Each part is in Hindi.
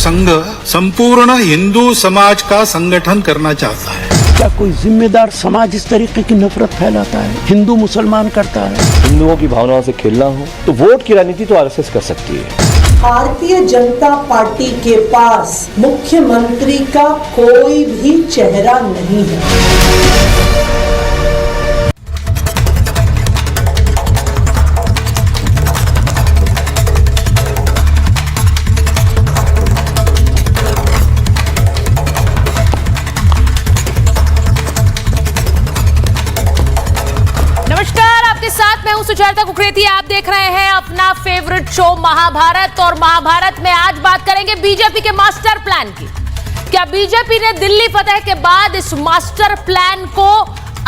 संघ संपूर्ण हिंदू समाज का संगठन करना चाहता है। क्या कोई जिम्मेदार समाज इस तरीके की नफरत फैलाता है, हिंदू मुसलमान करता है? हिंदुओं की भावनाओं से खेलना हो तो वोट की राजनीति तो आरएसएस कर सकती है। भारतीय जनता पार्टी के पास मुख्यमंत्री का कोई भी चेहरा नहीं है। सुचेता कुकरेती, आप देख रहे हैं अपना फेवरेट शो महाभारत। और महाभारत में आज बात करेंगे बीजेपी के मास्टर प्लान की। क्या बीजेपी ने दिल्ली फतह के बाद इस मास्टर प्लान को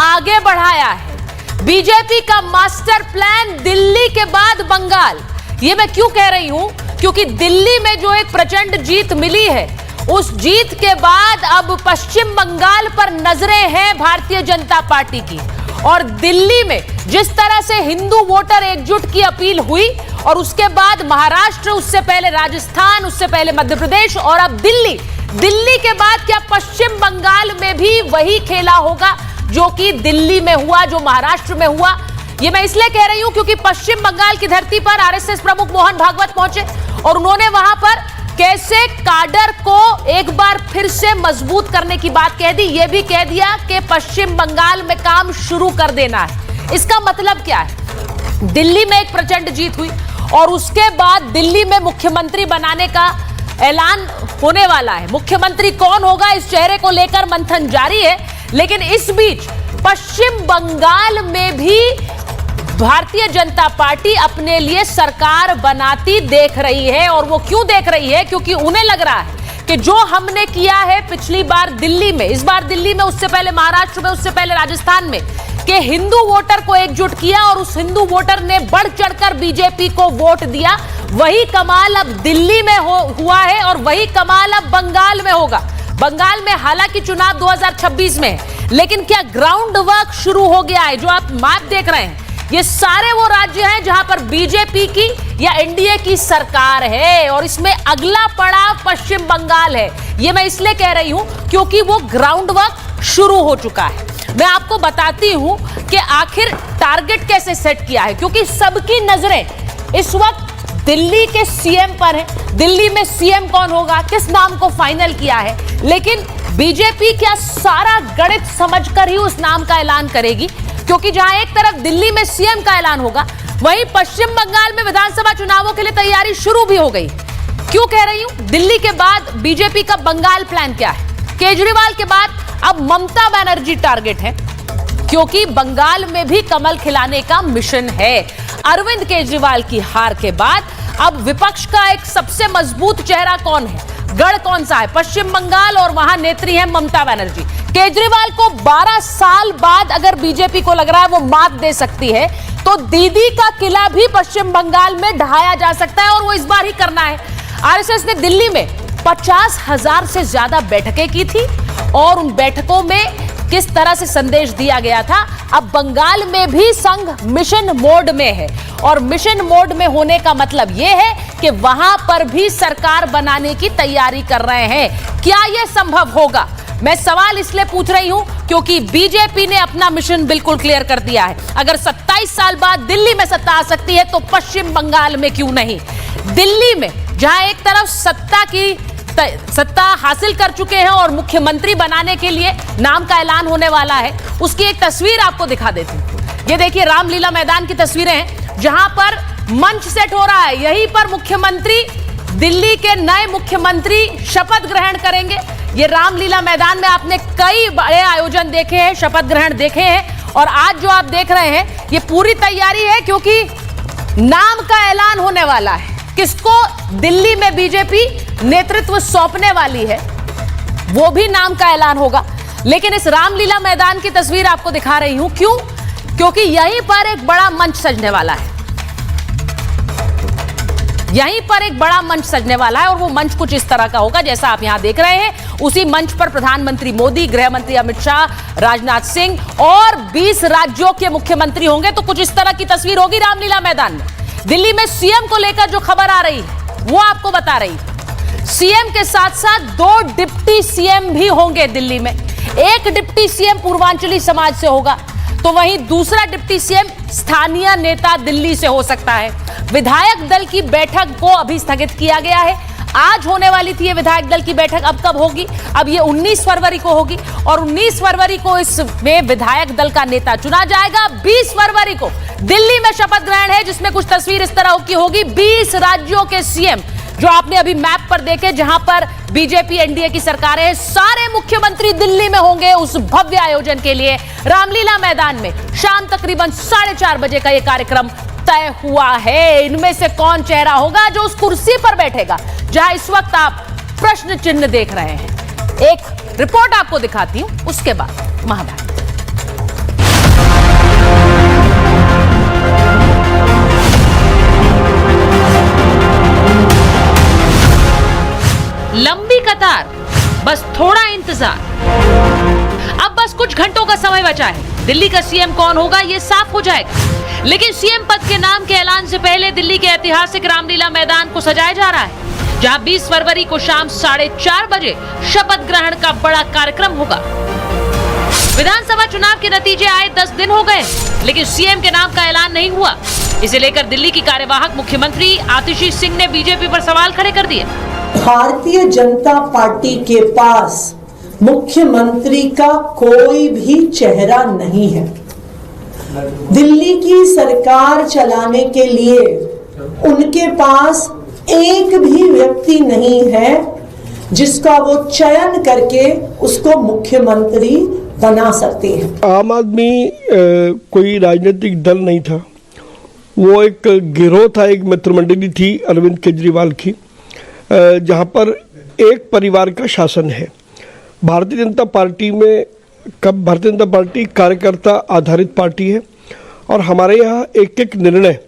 आगे बढ़ाया है? बीजेपी का मास्टर प्लान दिल्ली के बाद बंगाल। ये मैं क्यों कह रही हूं? क्योंकि दिल्ली में जो एक प्रचंड जीत मिली है, उस जीत के बाद अब पश्चिम बंगाल पर नजरें हैं भारतीय जनता पार्टी की। और दिल्ली में जिस तरह से हिंदू वोटर एकजुट की अपील हुई, और उसके बाद महाराष्ट्र, उससे पहले राजस्थान, उससे पहले मध्य प्रदेश, और अब दिल्ली। दिल्ली के बाद क्या पश्चिम बंगाल में भी वही खेला होगा जो कि दिल्ली में हुआ, जो महाराष्ट्र में हुआ? ये मैं इसलिए कह रही हूं क्योंकि पश्चिम बंगाल की धरती पर आरएसएस प्रमुख मोहन भागवत पहुंचे और उन्होंने वहां पर कैसे काडर को एक बार फिर से मजबूत करने की बात कह दी। यह भी कह दिया कि पश्चिम बंगाल में काम शुरू कर देना है। इसका मतलब क्या है? दिल्ली में एक प्रचंड जीत हुई और उसके बाद दिल्ली में मुख्यमंत्री बनाने का ऐलान होने वाला है। मुख्यमंत्री कौन होगा, इस चेहरे को लेकर मंथन जारी है। लेकिन इस बीच पश्चिम बंगाल में भी भारतीय जनता पार्टी अपने लिए सरकार बनाती देख रही है। और वो क्यों देख रही है? क्योंकि उन्हें लग रहा है कि जो हमने किया है पिछली बार दिल्ली में, इस बार दिल्ली में, उससे पहले महाराष्ट्र में, उससे पहले राजस्थान में, कि हिंदू वोटर को एकजुट किया और उस हिंदू वोटर ने बढ़ चढ़कर बीजेपी को वोट दिया, वही कमाल अब दिल्ली में हुआ है और वही कमाल अब बंगाल में होगा। बंगाल में हालांकि चुनाव 2026 में है, लेकिन क्या ग्राउंड वर्क शुरू हो गया है? जो आप मैप देख रहे हैं, ये सारे वो राज्य हैं जहां पर बीजेपी की या एनडीए की सरकार है, और इसमें अगला पड़ाव पश्चिम बंगाल है। ये मैं इसलिए कह रही हूं क्योंकि वो ग्राउंड वर्क शुरू हो चुका है। मैं आपको बताती हूं कि आखिर टारगेट कैसे सेट किया है, क्योंकि सबकी नजरें इस वक्त दिल्ली के सीएम पर है। दिल्ली में सीएम कौन होगा, किस नाम को फाइनल किया है, लेकिन बीजेपी क्या सारा गणित समझकर ही उस नाम का ऐलान करेगी? क्योंकि जहां एक तरफ दिल्ली में सीएम का ऐलान होगा, वहीं पश्चिम बंगाल में विधानसभा चुनावों के लिए तैयारी शुरू भी हो गई। क्यों कह रही हूं? दिल्ली के बाद बीजेपी का बंगाल प्लान क्या है? केजरीवाल के बाद अब ममता बनर्जी टारगेट है, क्योंकि बंगाल में भी कमल खिलाने का मिशन है। अरविंद केजरीवाल की हार के बाद अब विपक्ष का एक सबसे मजबूत चेहरा कौन है, गढ़ कौन सा है? पश्चिम बंगाल, और वहां नेत्री है ममता बनर्जी। केजरीवाल को 12 साल बाद अगर बीजेपी को लग रहा है वो मात दे सकती है, तो दीदी का किला भी पश्चिम बंगाल में ढहाया जा सकता है, और वो इस बार ही करना है। आरएसएस ने दिल्ली में 50,000 से ज्यादा बैठकें की थी, और उन बैठकों में किस तरह से संदेश दिया गया था। अब बंगाल में भी संघ मिशन मोड में है, और मिशन मोड में होने का मतलब यह है कि वहां पर भी सरकार बनाने की तैयारी कर रहे हैं। क्या यह संभव होगा? मैं सवाल इसलिए पूछ रही हूं क्योंकि बीजेपी ने अपना मिशन बिल्कुल क्लियर कर दिया है। अगर 27 साल बाद दिल्ली में सत्ता आ सकती है, तो पश्चिम बंगाल में क्यों नहीं? दिल्ली में जहां एक तरफ सत्ता हासिल कर चुके हैं और मुख्यमंत्री बनाने के लिए नाम का ऐलान होने वाला है, उसकी एक तस्वीर आपको दिखा देती हूं। ये देखिए, रामलीला मैदान की तस्वीरें हैं जहां पर मंच सेट हो रहा है। यहीं पर मुख्यमंत्री, दिल्ली के नए मुख्यमंत्री शपथ ग्रहण करेंगे। ये रामलीला मैदान में आपने कई बड़े आयोजन देखे हैं, शपथ ग्रहण देखे हैं, और आज जो आप देख रहे हैं ये पूरी तैयारी है, क्योंकि नाम का ऐलान होने वाला है। किसको दिल्ली में बीजेपी नेतृत्व सौंपने वाली है, वो भी नाम का ऐलान होगा। लेकिन इस रामलीला मैदान की तस्वीर आपको दिखा रही हूं, क्यों? क्योंकि यहीं पर एक बड़ा मंच सजने वाला है। यहीं पर एक बड़ा मंच सजने वाला है, और वो मंच कुछ इस तरह का होगा जैसा आप यहां देख रहे हैं। उसी मंच पर प्रधानमंत्री मोदी, गृह मंत्री अमित शाह, राजनाथ सिंह और 20 राज्यों के मुख्यमंत्री होंगे। तो कुछ इस तरह की तस्वीर होगी रामलीला मैदान में। दिल्ली में सीएम को लेकर जो खबर आ रही है वो आपको बता रही है। सीएम के साथ साथ 2 डिप्टी सीएम भी होंगे दिल्ली में। एक डिप्टी सीएम पूर्वांचली समाज से होगा, तो वहीं दूसरा डिप्टी सीएम स्थानीय नेता दिल्ली से हो सकता है। विधायक दल की बैठक को अभी स्थगित किया गया है। आज होने वाली थी ये विधायक दल की बैठक, अब कब होगी? अब ये 19 फरवरी को होगी और 19 फरवरी को इसमें विधायक दल का नेता चुना जाएगा। 20 फरवरी को दिल्ली में शपथ ग्रहण है, जिसमें कुछ तस्वीर इस तरह की होगी। 20 राज्यों के सीएम जो आपने अभी मैप पर देखे, जहां पर बीजेपी एनडीए की सरकारें हैं, सारे मुख्यमंत्री दिल्ली में होंगे उस भव्य आयोजन के लिए। रामलीला मैदान में शाम तकरीबन 4:30 बजे का यह कार्यक्रम तय हुआ है। इनमें से कौन चेहरा होगा जो उस कुर्सी पर बैठेगा जहां इस वक्त आप प्रश्न चिन्ह देख रहे हैं? एक रिपोर्ट आपको दिखाती हूं, उसके बाद महाभारत। लंबी कतार, बस थोड़ा इंतजार। अब बस कुछ घंटों का समय बचा है। दिल्ली का सीएम कौन होगा यह साफ हो जाएगा, लेकिन सीएम पद के नाम के ऐलान से पहले दिल्ली के ऐतिहासिक रामलीला मैदान को सजाया जा रहा है, जहां 20 फरवरी को शाम 4:30 बजे शपथ ग्रहण का बड़ा कार्यक्रम होगा। विधानसभा चुनाव के नतीजे आए 10 दिन हो गए, लेकिन सीएम के नाम का ऐलान नहीं हुआ। इसे लेकर दिल्ली की कार्यवाहक मुख्यमंत्री आतिशी सिंह ने बीजेपी पर सवाल खड़े कर दिए। भारतीय जनता पार्टी के पास मुख्यमंत्री का कोई भी चेहरा नहीं है। दिल्ली की सरकार चलाने के लिए उनके पास एक भी व्यक्ति नहीं है जिसका वो चयन करके उसको मुख्यमंत्री बना सकते हैं। आम आदमी कोई राजनीतिक दल नहीं था, वो एक गिरोह था, एक मित्रमंडली थी अरविंद केजरीवाल की, जहां पर एक परिवार का शासन है। भारतीय जनता पार्टी में भारतीय जनता पार्टी कार्यकर्ता आधारित पार्टी है और हमारे यहाँ एक एक निर्णय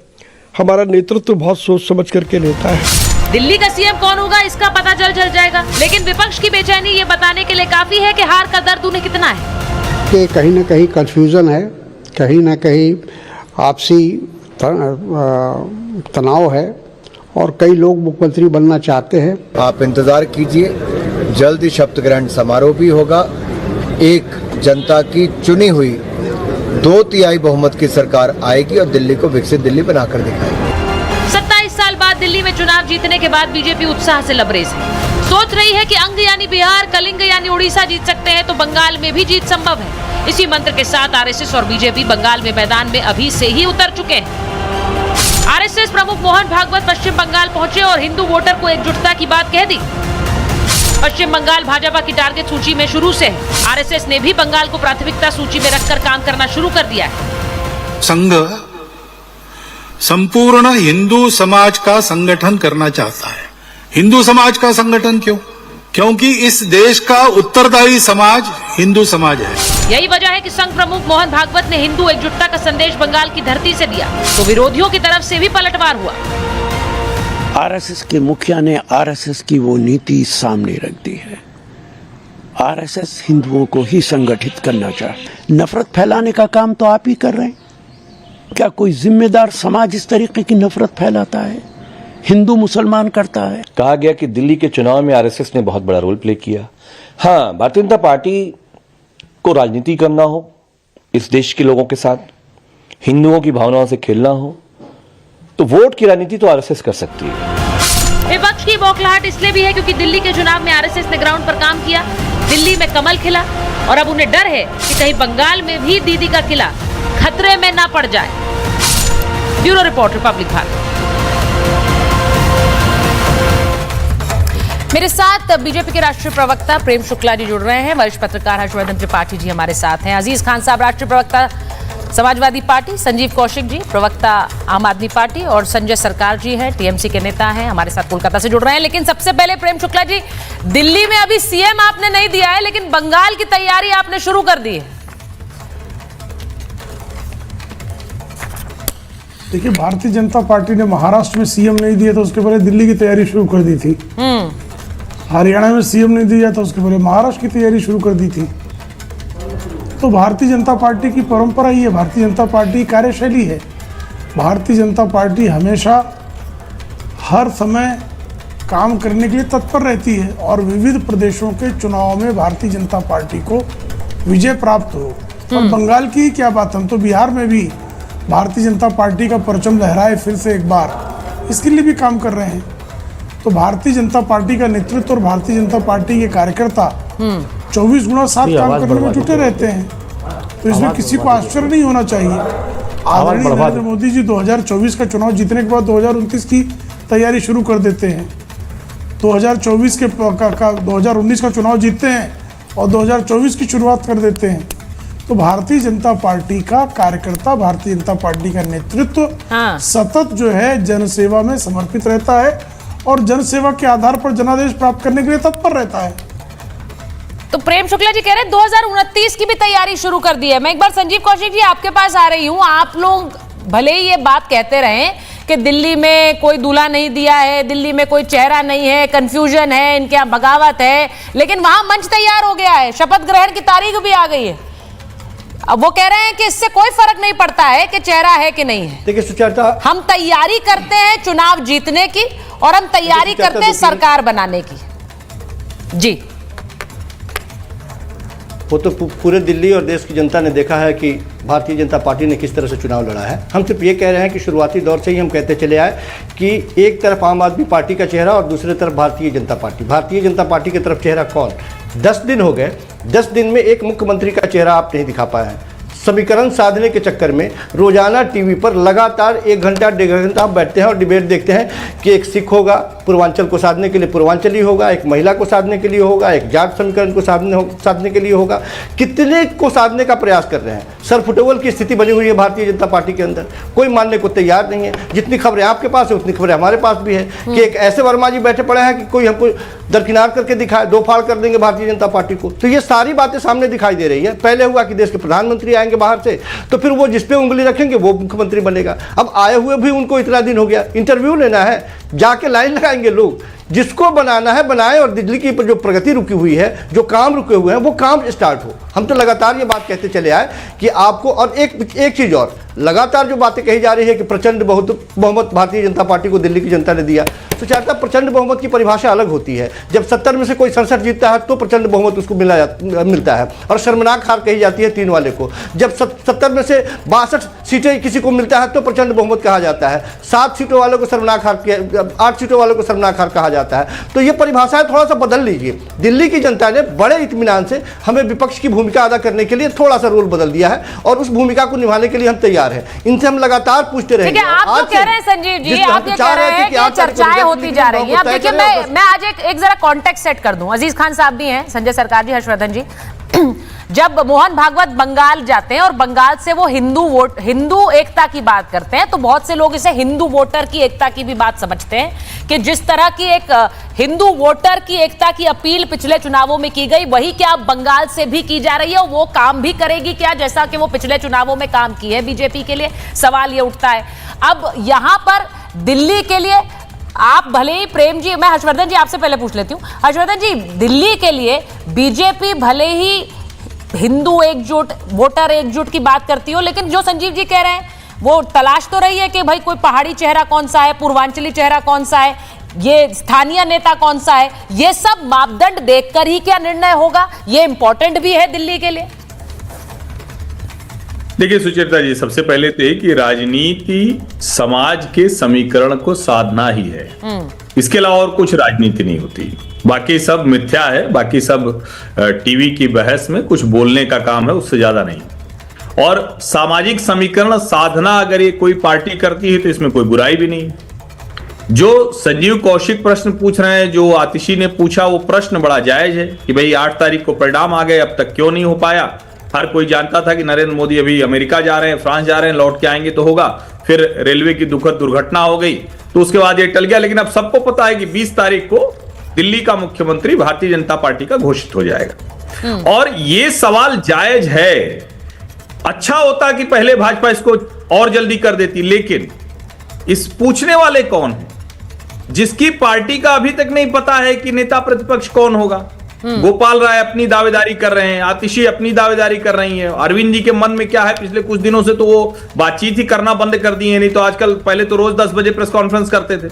हमारा नेतृत्व बहुत सोच समझ करके लेता है। दिल्ली का सीएम कौन होगा इसका पता चल जाएगा, लेकिन विपक्ष की बेचैनी ये बताने के लिए काफी है कि हार का दर्द उन्हें कितना है। कि कहीं ना कहीं कंफ्यूजन है, कहीं ना कहीं आपसी तनाव है और कई लोग मुख्यमंत्री बनना चाहते हैं। आप इंतजार कीजिए, जल्द ही शपथ ग्रहण समारोह भी होगा। एक जनता की चुनी हुई 2/3 बहुमत की सरकार आएगी और दिल्ली को विकसित दिल्ली बनाकर दिखाएगी। 27 साल बाद दिल्ली में चुनाव जीतने के बाद बीजेपी उत्साह से लबरेज है। सोच रही है कि अंग यानी बिहार, कलिंग यानी उड़ीसा जीत सकते हैं तो बंगाल में भी जीत संभव है। इसी मंत्र के साथ आरएसएस और बीजेपी बंगाल में मैदान में अभी से ही उतर चुके हैं। आरएसएस प्रमुख मोहन भागवत पश्चिम बंगाल पहुंचे और हिंदू वोटर को एकजुटता की बात कह दी। पश्चिम बंगाल भाजपा की टारगेट सूची में शुरू से है। आरएसएस ने भी बंगाल को प्राथमिकता सूची में रखकर काम करना शुरू कर दिया है। संघ संपूर्ण हिंदू समाज का संगठन करना चाहता है। हिंदू समाज का संगठन क्यों? क्योंकि इस देश का उत्तरदायी समाज हिंदू समाज है। यही वजह है कि संघ प्रमुख मोहन भागवत ने हिंदू एकजुटता का संदेश बंगाल की धरती से दिया, तो विरोधियों की तरफ से भी पलटवार हुआ। आरएसएस के मुखिया ने आरएसएस की वो नीति सामने रख दी है। आरएसएस हिंदुओं को ही संगठित करना चाहे। नफरत फैलाने का काम तो आप ही कर रहे हैं। क्या कोई जिम्मेदार समाज इस तरीके की नफरत फैलाता है? हिंदू मुसलमान करता है। कहा गया कि दिल्ली के चुनाव में आरएसएस ने बहुत बड़ा रोल प्ले किया। हाँ, भारतीय जनता पार्टी को राजनीति करना हो, इस देश के लोगों के साथ हिंदुओं की भावनाओं से खेलना हो, तो वोट की राजनीति तो आरएसएस कर सकती है। विपक्ष की बौखलाहट इसलिए भी है क्योंकि दिल्ली के चुनाव में आरएसएस ने ग्राउंड पर काम किया, दिल्ली में कमल खिला और अब उन्हें डर है कि कहीं बंगाल में भी दीदी का किला खतरे में ना पड़ जाए। Bureau report, Republic Bharat. मेरे साथ बीजेपी के राष्ट्रीय प्रवक्ता प्रेम शुक्ला जी जुड़ रहे हैं, वरिष्ठ पत्रकार हर्षवर्धन त्रिपाठी जी हमारे साथ हैं, अजीज खान साहब राष्ट्रीय प्रवक्ता समाजवादी पार्टी, संजीव कौशिक जी प्रवक्ता आम आदमी पार्टी और संजय सरकार जी हैं टीएमसी के नेता हैं, हमारे साथ कोलकाता से जुड़ रहे हैं। लेकिन सबसे पहले प्रेम शुक्ला जी, दिल्ली में अभी सीएम आपने नहीं दिया है, लेकिन बंगाल की तैयारी आपने शुरू कर दी है। देखिए, भारतीय जनता पार्टी ने महाराष्ट्र में सीएम नहीं दिया तो उसके पहले दिल्ली की तैयारी शुरू कर दी थी। हरियाणा में सीएम नहीं दिया तो उसके पहले महाराष्ट्र की तैयारी शुरू कर दी थी। तो भारतीय जनता पार्टी की परंपरा ही है, भारतीय जनता पार्टी की कार्यशैली है। भारतीय जनता पार्टी हमेशा हर समय काम करने के लिए तत्पर रहती है और विविध प्रदेशों के चुनाव में भारतीय जनता पार्टी को विजय प्राप्त हो। और बंगाल की क्या बात, हम तो बिहार में भी भारतीय जनता पार्टी का परचम लहराए फिर से एक बार, इसके लिए भी काम कर रहे हैं। तो भारतीय जनता पार्टी का नेतृत्व और भारतीय जनता पार्टी के कार्यकर्ता 24/7 काम करने में जुटे रहते हैं। तो इसमें किसी को आश्चर्य नहीं होना चाहिए। आदरणीय नरेंद्र मोदी जी 2024 का चुनाव जीतने के बाद 2029 की तैयारी शुरू कर देते हैं। 2024 के 2019 का चुनाव जीतते हैं और 2024 की शुरुआत कर देते हैं। तो भारतीय जनता पार्टी का कार्यकर्ता, भारतीय जनता पार्टी का नेतृत्व सतत जो है जनसेवा में समर्पित रहता है और जनसेवा के आधार पर जनादेश प्राप्त करने के लिए तत्पर रहता है। तो प्रेम शुक्ला जी कह रहे हैं 2029 की भी तैयारी शुरू कर दी है। मैं एक बार संजीव कौशिक जी आपके पास आ रही हूं। आप लोग भले ही ये बात कहते रहे कि दिल्ली में कोई दूल्हा नहीं दिया है, दिल्ली में कोई चेहरा नहीं है, कंफ्यूजन है, इनके यहाँ बगावत है, लेकिन वहां मंच तैयार हो गया है, शपथ ग्रहण की तारीख भी आ गई है। अब वो कह रहे हैं कि इससे कोई फर्क नहीं पड़ता है कि चेहरा है कि नहीं है। देखिए सुचेता, हम तैयारी करते हैं चुनाव जीतने की और हम तैयारी करते हैं सरकार बनाने की। जी, वो तो पूरे दिल्ली और देश की जनता ने देखा है कि भारतीय जनता पार्टी ने किस तरह से चुनाव लड़ा है। हम सिर्फ ये कह रहे हैं कि शुरुआती दौर से ही हम कहते चले आए कि एक तरफ आम आदमी पार्टी का चेहरा और दूसरी तरफ भारतीय जनता पार्टी। भारतीय जनता पार्टी की तरफ चेहरा कौन? 10 दिन हो गए, 10 दिन में एक मुख्यमंत्री का चेहरा आप नहीं दिखा पाए हैं। समीकरण साधने के चक्कर में रोजाना टीवी पर लगातार 1 घंटा 1.5 घंटा आप बैठते हैं और डिबेट देखते हैं कि एक सिख होगा पूर्वांचल को साधने के लिए पूर्वांचली होगा, एक महिला को साधने के लिए होगा, एक जाट समीकरण को साधने के लिए होगा। कितने को साधने का प्रयास कर रहे हैं। सर फुटबॉल की स्थिति बनी हुई है भारतीय जनता पार्टी के अंदर, कोई मानने को तैयार नहीं है। जितनी खबरें आपके पास है उतनी खबरें हमारे पास भी है कि एक ऐसे वर्मा जी बैठे पड़े हैं कि कोई हमको दरकिनार करके दिखाए, दो फाड़ कर देंगे भारतीय जनता पार्टी को। तो ये सारी बातें सामने दिखाई दे रही है। पहले हुआ कि देश के प्रधानमंत्री आएंगे बाहर से, तो फिर वो जिस पे उंगली रखेंगे वो मुख्यमंत्री बनेगा। अब आए हुए भी उनको इतना दिन हो गया, इंटरव्यू लेना है, जाके लाइन लगाएंगे लोग। जिसको बनाना है बनाए और दिल्ली की जो प्रगति रुकी हुई है, जो काम रुके हुए हैं, वो काम स्टार्ट हो। हम तो लगातार ये बात कहते चले आए कि आपको, और एक चीज और, लगातार जो बातें कही जा रही है कि प्रचंड बहुमत भारतीय जनता पार्टी को दिल्ली की जनता ने दिया। तो चाहता प्रचंड बहुमत की परिभाषा अलग होती है। जब 70 में से कोई 67 जीतता है तो प्रचंड बहुमत उसको मिलता है और शर्मनाक हार कही जाती है 3 वाले को। जब 70 में से 62 सीटें किसी को मिलता है तो प्रचंड बहुमत कहा जाता है। 7 सीटों वालों को शर्मनाक हार, 8 सीटों वालों को शर्मनाक हार कहा जाता है। तो ये परिभाषाएं थोड़ा सा बदल लीजिए। दिल्ली की जनता ने बड़े इत्मीनान से हमें विपक्ष की भूमिका अदा करने के लिए थोड़ा सा रोल बदल दिया है और उस भूमिका को निभाने के लिए हम तैयार हैं। इनसे हम लगातार पूछते रहेंगे। आप तो कह रहे हैं संजीव जी, आप ये कह रहे हैं कि चर्चाएं होती जा रही हैं। अब देखिए, मैं आज एक जरा कॉन्टेक्स्ट सेट कर दूं। अजीज खान साहब भी हैं, संजय सरकार जी, हर्षवर्धन जी। जब मोहन भागवत बंगाल जाते हैं और बंगाल से वो हिंदू एकता की बात करते हैं, तो बहुत से लोग इसे हिंदू वोटर की एकता की भी बात समझते हैं कि जिस तरह की एक हिंदू वोटर की एकता की अपील पिछले चुनावों में की गई, वही क्या बंगाल से भी की जा रही है और वो काम भी करेगी क्या, जैसा कि वो पिछले चुनावों में काम की है बीजेपी के लिए? सवाल ये उठता है। अब यहां पर दिल्ली के लिए आप भले ही, प्रेम जी, मैं हर्षवर्धन जी आपसे पहले पूछ लेती हूं। हर्षवर्धन जी, दिल्ली के लिए बीजेपी भले ही हिंदू एकजुट, वोटर एकजुट की बात करती हो, लेकिन जो संजीव जी कह रहे हैं वो तलाश तो रही है कि भाई कोई पहाड़ी चेहरा कौन सा है, पूर्वांचली चेहरा कौन सा है, ये स्थानीय नेता कौन सा है। ये सब मापदंड देखकर ही क्या निर्णय होगा, ये इंपॉर्टेंट भी है दिल्ली के लिए। देखिए सुचेता जी, सबसे पहले तो ये कि राजनीति समाज के समीकरण को साधना ही है, इसके अलावा और कुछ राजनीति नहीं होती। बाकी सब मिथ्या है, बाकी सब टीवी की बहस में कुछ बोलने का काम है, उससे ज्यादा नहीं। और सामाजिक समीकरण साधना अगर ये कोई पार्टी करती है तो इसमें कोई बुराई भी नहीं। जो संजीव कौशिक प्रश्न पूछ रहे हैं, जो आतिशी ने पूछा, वो प्रश्न बड़ा जायज है कि भाई 8 तारीख को परिणाम आ गए, अब तक क्यों नहीं हो पाया। हर कोई जानता था कि नरेंद्र मोदी अभी अमेरिका जा रहे हैं, फ्रांस जा रहे हैं, लौट के आएंगे तो होगा। फिर रेलवे की दुखद दुर्घटना हो गई तो उसके बाद ये टल गया। लेकिन अब सबको पता है कि 20 तारीख को दिल्ली का मुख्यमंत्री भारतीय जनता पार्टी का घोषित हो जाएगा। और ये सवाल जायज है। अच्छा होता कि पहले भाजपा इसको और जल्दी कर देती, लेकिन इस पूछने वाले कौन है जिसकी पार्टी का अभी तक नहीं पता है कि नेता प्रतिपक्ष कौन होगा। गोपाल राय अपनी दावेदारी कर रहे हैं, आतिशी अपनी दावेदारी कर रही है। अरविंद जी के मन में क्या है, पिछले कुछ दिनों से तो वो बातचीत ही करना बंद कर दी है, नहीं तो आजकल, पहले तो रोज 10 बजे प्रेस कॉन्फ्रेंस करते थे।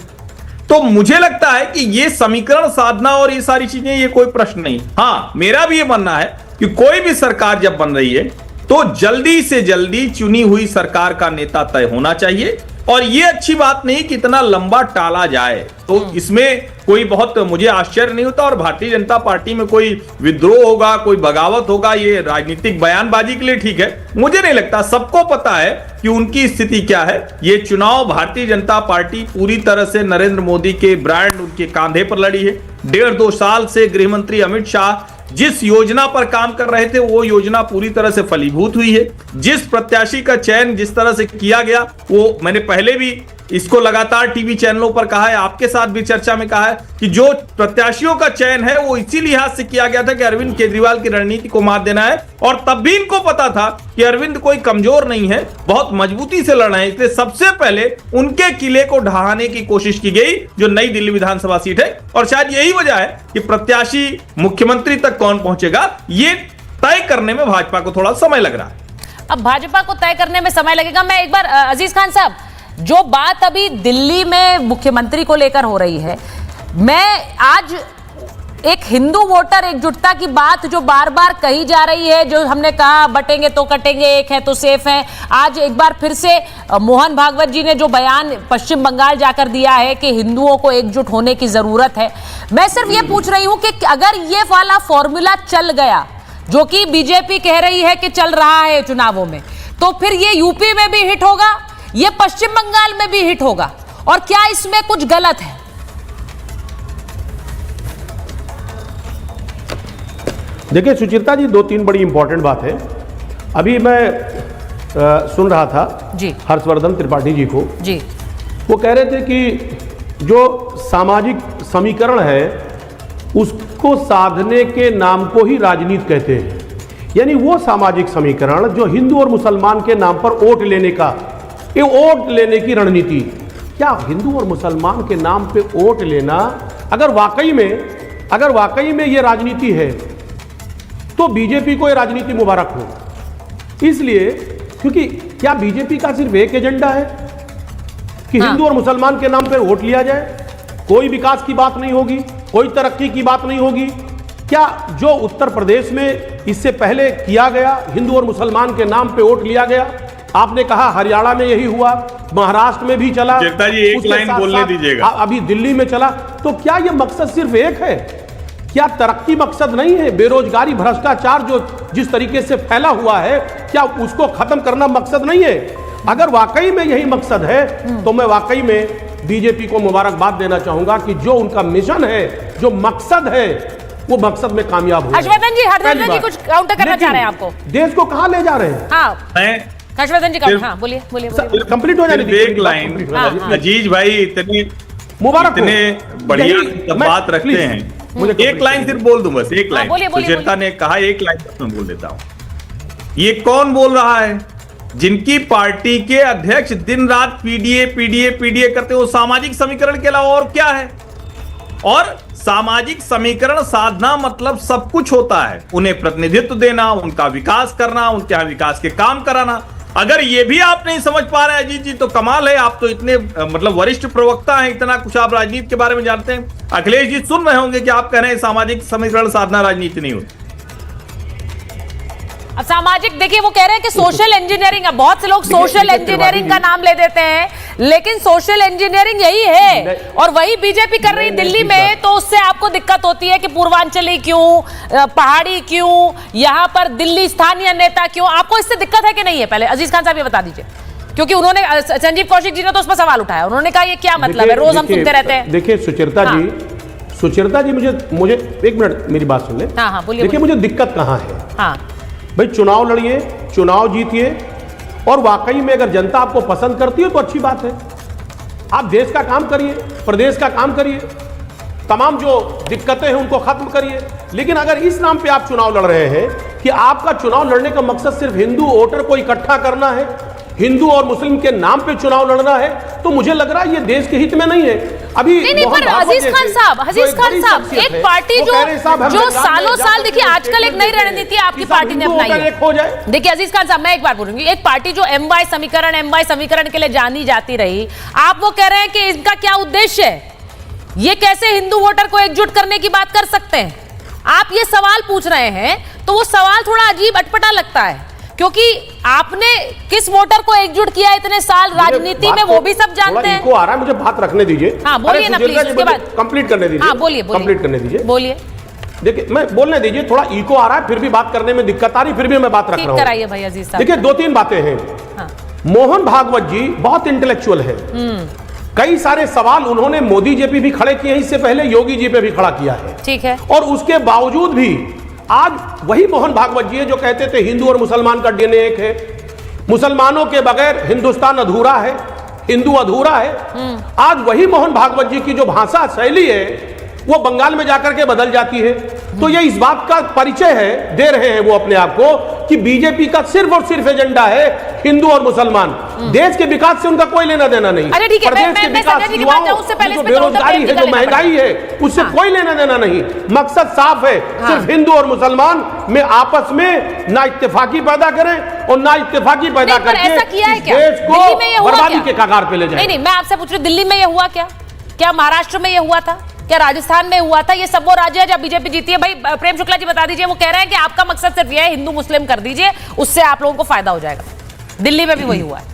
तो मुझे लगता है कि ये समीकरण साधना और ये सारी चीजें, ये कोई प्रश्न नहीं। हाँ, मेरा भी ये मानना है कि कोई भी सरकार जब बन रही है तो जल्दी से जल्दी चुनी हुई सरकार का नेता तय होना चाहिए, और ये अच्छी बात नहीं कि इतना लंबा टाला जाए। तो इसमें कोई बहुत मुझे आश्चर्य नहीं होता, और भारतीय जनता पार्टी में कोई विद्रोह होगा, कोई बगावत होगा, ये राजनीतिक बयानबाजी के लिए ठीक है। मुझे नहीं लगता, सबको पता है कि उनकी स्थिति क्या है। ये चुनाव भारतीय जनता पार्टी पूरी तरह से नरेंद्र मोदी के ब्रांड उनके कांधे पर लड़ी है। 1.5-2 साल से गृह मंत्री अमित शाह जिस योजना पर काम कर रहे थे वो योजना पूरी तरह से फलीभूत हुई है। जिस प्रत्याशी का चयन जिस तरह से किया गया, वो मैंने पहले भी इसको लगातार टीवी चैनलों पर कहा है, आपके साथ भी चर्चा में कहा है कि जो प्रत्याशियों का चयन है वो इसी लिहाज से किया गया था कि अरविंद केजरीवाल की रणनीति को मात देना है, और तब भी इनको पता था कि अरविंद कोई कमजोर नहीं है, बहुत मजबूती से लड़ना है। इसलिए सबसे पहले उनके किले को ढहाने की कोशिश की गई, जो नई दिल्ली विधानसभा सीट है। और शायद यही वजह है कि प्रत्याशी मुख्यमंत्री तक कौन पहुंचेगा, ये तय करने में भाजपा को थोड़ा समय लग रहा है। अब भाजपा को तय करने में समय लगेगा। मैं एक बार अजीज खान साहब, जो बात अभी दिल्ली में मुख्यमंत्री को लेकर हो रही है, मैं आज एक हिंदू वोटर एकजुटता की बात जो बार बार कही जा रही है, जो हमने कहा बटेंगे तो कटेंगे, एक है तो सेफ है, आज एक बार फिर से मोहन भागवत जी ने जो बयान पश्चिम बंगाल जाकर दिया है कि हिंदुओं को एकजुट होने की जरूरत है। मैं सिर्फ ये पूछ रही हूं कि अगर ये वाला फॉर्मूला चल गया, जो कि बीजेपी कह रही है कि चल रहा है चुनावों में, तो फिर ये यूपी में भी हिट होगा, ये पश्चिम बंगाल में भी हिट होगा, और क्या इसमें कुछ गलत है? देखिए सुचित्रा जी, 2-3 बड़ी इंपॉर्टेंट बात है। अभी मैं सुन रहा था जी हर्षवर्धन त्रिपाठी जी को, जी वो कह रहे थे कि जो सामाजिक समीकरण है उसको साधने के नाम को ही राजनीति कहते हैं। यानी वो सामाजिक समीकरण जो हिंदू और मुसलमान के नाम पर वोट लेने का, ये वोट लेने की रणनीति, क्या हिंदू और मुसलमान के नाम पे वोट लेना अगर वाकई में ये राजनीति है तो बीजेपी को ये राजनीति मुबारक हो। इसलिए क्योंकि क्या बीजेपी का सिर्फ एक एजेंडा है कि हिंदू और मुसलमान के नाम पे वोट लिया जाए, कोई विकास की बात नहीं होगी, कोई तरक्की की बात नहीं होगी? क्या जो उत्तर प्रदेश में इससे पहले किया गया, हिंदू और मुसलमान के नाम पे वोट लिया गया, आपने कहा हरियाणा में यही हुआ, महाराष्ट्र में भी चला, जी एक लाइन बोलने दीजिएगा, अभी दिल्ली में चला, तो क्या यह मकसद सिर्फ एक है? क्या तरक्की मकसद नहीं है? बेरोजगारी, भ्रष्टाचार जो जिस तरीके से फैला हुआ है, क्या उसको खत्म करना मकसद नहीं है? अगर वाकई में यही मकसद है तो मैं वाकई में बीजेपी को मुबारकबाद देना चाहूंगा कि जो उनका मिशन है, जो मकसद है, वो मकसद में कामयाब हो। हर्षवर्धन जी कुछ काउंटर करना चाह रहे हैं आपको? देश को कहां ले जा रहे हैं? हर्षवर्धन जी हाँ, बोलिए कंप्लीट हो जाने एक लाइन। अजीज भाई इतने मुबारक, इतने बढ़िया बात रखते हैं, मुझे एक लाइन सिर्फ बोल दूं, बस एक लाइन। सुचेता ने कहा एक लाइन मैं बोल देता हूं। ये कौन बोल रहा है? जिनकी पार्टी के अध्यक्ष दिन रात पीडीए करते, वो सामाजिक समीकरण के अलावा और क्या है? और सामाजिक समीकरण साधना मतलब सब कुछ होता है, उन्हें प्रतिनिधित्व देना, उनका विकास करना, उनके यहां विकास के काम कराना। अगर ये भी आप नहीं समझ पा रहे अजीत जी तो कमाल है, आप तो इतने मतलब वरिष्ठ प्रवक्ता हैं, इतना कुछ आप राजनीति के बारे में जानते हैं। अखिलेश जी सुन रहे होंगे कि आप कह रहे हैं सामाजिक समीकरण साधना राजनीति नहीं होती। अब सामाजिक, देखिए वो कह रहे हैं कि सोशल इंजीनियरिंग, अब बहुत से लोग सोशल इंजीनियरिंग का नाम ले देते हैं, लेकिन सोशल इंजीनियरिंग यही है, और वही बीजेपी कर रही दिल्ली में। तो उससे आपको दिक्कत होती है कि पूर्वांचली क्यों, पहाड़ी क्यों, यहां पर दिल्ली स्थानीय नेता क्यों? आपको इससे दिक्कत है कि नहीं है? पहले अजीज खान साहब ये बता दीजिए, क्योंकि उन्होंने, संजीव कौशिक जी ने तो उस पर सवाल उठाया, उन्होंने कहा ये क्या मतलब है, रोज हम सुनते रहते हैं। देखिए सुचेता जी मुझे एक मिनट मेरी बात सुन ले। हाँ बोलिए। देखिए मुझे दिक्कत कहां है? हाँ भाई, चुनाव लड़िए, चुनाव जीतिए, और वाकई में अगर जनता आपको पसंद करती है तो अच्छी बात है। आप देश का काम करिए, प्रदेश का काम करिए, तमाम जो दिक्कतें हैं उनको खत्म करिए। लेकिन अगर इस नाम पे आप चुनाव लड़ रहे हैं कि आपका चुनाव लड़ने का मकसद सिर्फ हिंदू वोटर को इकट्ठा करना है, हिंदू और मुस्लिम के नाम पे चुनाव लड़ना है, तो मुझे लग रहा है ये देश के हित में नहीं है। अभी नहीं, पर अजीज खान साहब एक पार्टी जो सालों साल, देखिए आजकल एक नई रणनीति आपकी पार्टी ने अपनाई है। देखिए अजीज खान साहब, मैं एक बार बोलूंगी, एक पार्टी जो एमवाई समीकरण के लिए जानी जाती रही, आप वो कह रहे हैं कि इनका क्या उद्देश्य है ये कैसे हिंदू वोटर को एकजुट करने की बात कर सकते हैं? आप ये सवाल पूछ रहे हैं तो वो सवाल थोड़ा अजीब अटपटा लगता है, क्योंकि आपने किस वोटर को एकजुट किया इतने साल राजनीति में, वो भी सब जानते हैं। इनको आ रहा है, मुझे बात रखने दीजिए। हाँ बोलिए ना प्लीज, उसके बाद कंप्लीट करने दीजिए। हाँ बोलिए, कंप्लीट करने दीजिए, बोलिए। देखिए मैं बोलने दीजिए, थोड़ा इको आ रहा है, फिर भी बात करने में दिक्कत आ रही, फिर भी मैं बात रख रहा हूं। ठीक कराइए भाई अजीज साहब। देखिए 2-3 बातें हैं। हाँ। मोहन भागवत जी बहुत इंटेलेक्चुअल है। कई सारे सवाल उन्होंने मोदी जी पे भी खड़े किए हैं, इससे पहले योगी जी पे भी खड़ा किया है। ठीक है। और उसके बावजूद भी आज वही मोहन भागवत जी है जो कहते थे हिंदू और मुसलमान का डीएनए एक है, मुसलमानों के बगैर हिंदुस्तान अधूरा है, हिंदू अधूरा है। आज वही मोहन भागवत जी की जो भाषा शैली है वो बंगाल में जाकर के बदल जाती है। तो ये इस बात का परिचय है, दे रहे हैं वो अपने आप को, कि बीजेपी का सिर्फ और सिर्फ एजेंडा है हिंदू और मुसलमान। देश के विकास से उनका कोई लेना देना नहीं। अरे ठीक है, प्रदेश के विकास, जो बेरोजगारी है, जो महंगाई है, उससे कोई लेना देना नहीं। मकसद साफ है, सिर्फ हिंदू और मुसलमान में आपस में ना इत्तेफाकी पैदा करें और ना इत्तेफाकी पैदा करके देश को बर्बादी के कगार पे ले जाए। नहीं, मैं आपसे पूछ रही हूँ, दिल्ली में ये हुआ क्या महाराष्ट्र में ये हुआ था क्या, राजस्थान में हुआ था? ये सब वो राज्य है जब बीजेपी जीती है। भाई प्रेम शुक्ला जी बता दीजिए, वो कह रहे हैं कि आपका मकसद सिर्फ ये है हिंदू मुस्लिम कर दीजिए, उससे आप लोगों को फायदा हो जाएगा। दिल्ली में भी वही हुआ है।